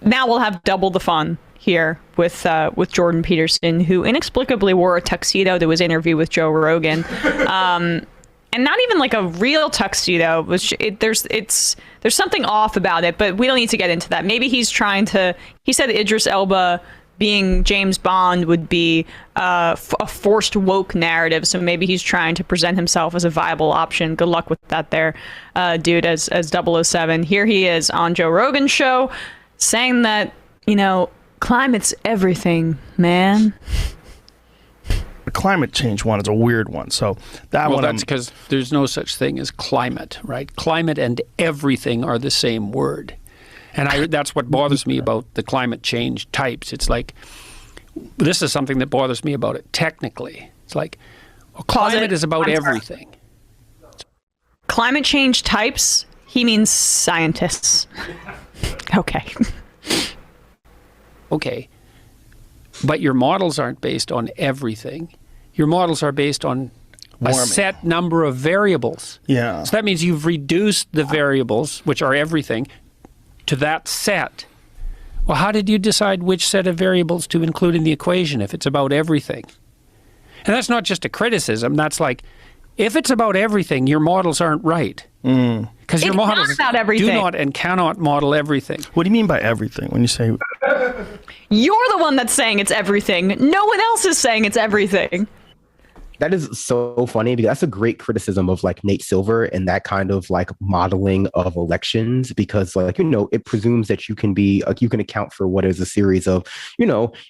now we'll have double the fun here with Jordan Peterson, who inexplicably wore a tuxedo to his interview with Joe Rogan, and not even like a real tuxedo. There's something off about it, but we don't need to get into that. Maybe he's trying to. He said Idris Elba being James Bond would be a forced woke narrative, so maybe he's trying to present himself as a viable option. Good luck with that there, dude, as 007. Here he is on Joe Rogan's show saying that, climate's everything, man. The climate change one is a weird one. So that's because there's no such thing as climate, right? Climate and everything are the same word. And that's what bothers me about the climate change types. It's like, this is something that bothers me about it technically. It's like, climate is about everything. Climate change types, he means scientists. Okay. Okay. But your models aren't based on everything. Your models are based on a set number of variables. Yeah. So that means you've reduced the variables, which are everything, to that set. Well, how did you decide which set of variables to include in the equation if it's about everything? And that's not just a criticism. That's like, if it's about everything, your models aren't right. Because your models do not and cannot model everything. What do you mean by everything when you say... You're the one that's saying it's everything. No one else is saying it's everything. That is so funny because that's a great criticism of like Nate Silver and that kind of like modeling of elections, because like, it presumes that you can account for what is a series of,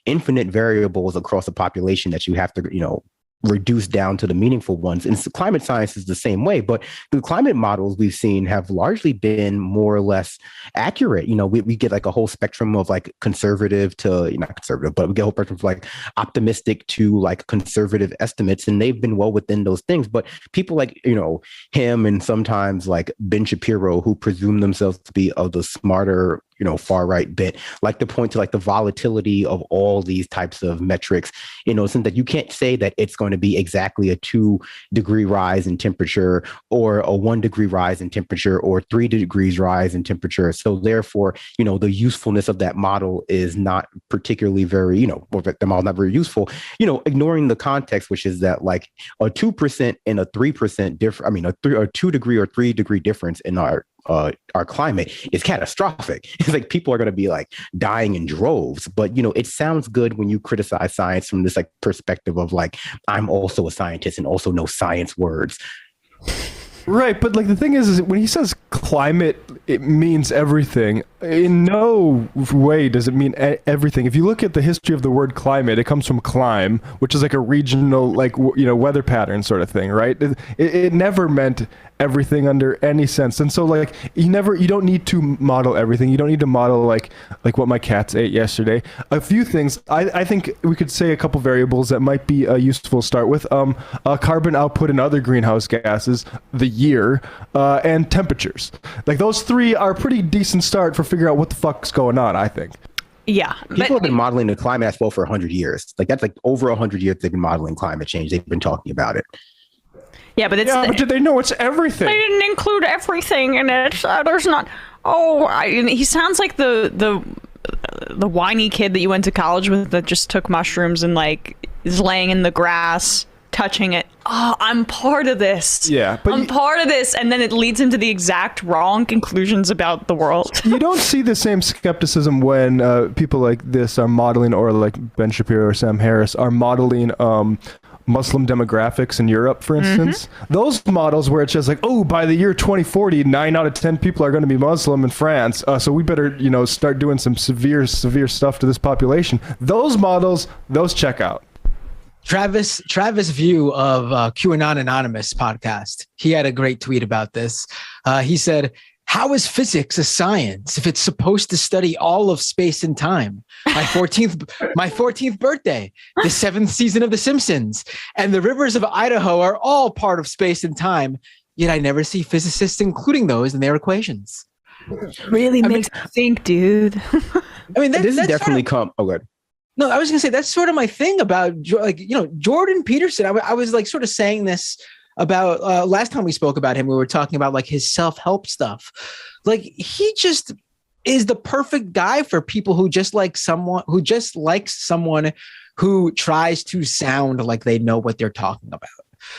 infinite variables across a population that you have to, reduced down to the meaningful ones. And climate science is the same way, but the climate models we've seen have largely been more or less accurate. We get like a whole spectrum of like conservative to, not conservative, but we get a whole spectrum of like optimistic to like conservative estimates, and they've been well within those things. But people like, him and sometimes like Ben Shapiro, who presume themselves to be of the smarter, far right bit, like to point to like the volatility of all these types of metrics, since that you can't say that it's going to be exactly a 2-degree rise in temperature or a 1-degree rise in temperature or 3 degrees rise in temperature. So therefore, the usefulness of that model is not particularly very, or the model not very useful, ignoring the context, which is that like a 2% and a 3% difference, a 2-degree or 3-degree difference in our climate is catastrophic. It's like people are going to be like dying in droves. But, it sounds good when you criticize science from this like perspective of like, I'm also a scientist and also know science words. Right, but like the thing is when he says climate, it means everything. In no way does it mean everything. If you look at the history of the word climate, it comes from climb, which is like a regional, like, weather pattern sort of thing, right? It never meant everything under any sense. And so like you don't need to model everything. You don't need to model like what my cats ate yesterday. A few things, I think we could say a couple variables that might be useful to start with. Carbon output and other greenhouse gases, the year, and temperatures. Like those three are a pretty decent start for figuring out what the fuck's going on, I think. Yeah. People have been modeling the climate as well for 100 years. Like that's like over 100 years they've been modeling climate change. They've been talking about it. Yeah, but but did they know it's everything? They didn't include everything in it. There's not. He sounds like the whiny kid that you went to college with that just took mushrooms and like is laying in the grass, touching it. Oh, I'm part of this. Yeah, but I'm part of this, and then it leads him to the exact wrong conclusions about the world. You don't see the same skepticism when people like this are modeling, or like Ben Shapiro or Sam Harris are modeling Muslim demographics in Europe, for instance. Those models where it's just like, by the year 2040, 9 out of 10 people are going to be Muslim in France, so we better, start doing some severe stuff to this population. Those models, those check out. Travis View of QAnon Anonymous podcast, he had a great tweet about this. He said, "How is physics a science if it's supposed to study all of space and time? My 14th birthday, the 7th season of The Simpsons, and the rivers of Idaho are all part of space and time, yet I never see physicists including those in their equations." Really makes me think, dude. This is definitely Oh, good. No, I was going to say, that's sort of my thing about, Jordan Peterson. I was like sort of saying this about last time we spoke about him. We were talking about like his self-help stuff. Like he just is the perfect guy for people who just like someone who just likes someone who tries to sound like they know what they're talking about.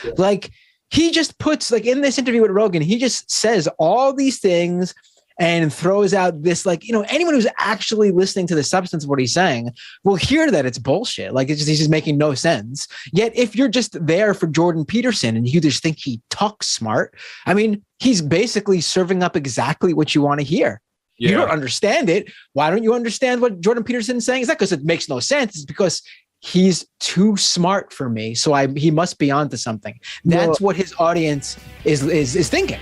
Yeah. Like he just puts like in this interview with Rogan, he just says all these things and throws out this, like, you know, anyone who's actually listening to the substance of what he's saying will hear that it's bullshit. Like it's just, he's just making no sense. Yet if you're just there for Jordan Peterson and you just think he talks smart, I mean, he's basically serving up exactly what you want to hear. Yeah. You don't understand it. Why don't you understand what Jordan Peterson's saying? It's not because it makes no sense. It's because he's too smart for me. So he must be onto something. That's what his audience is thinking.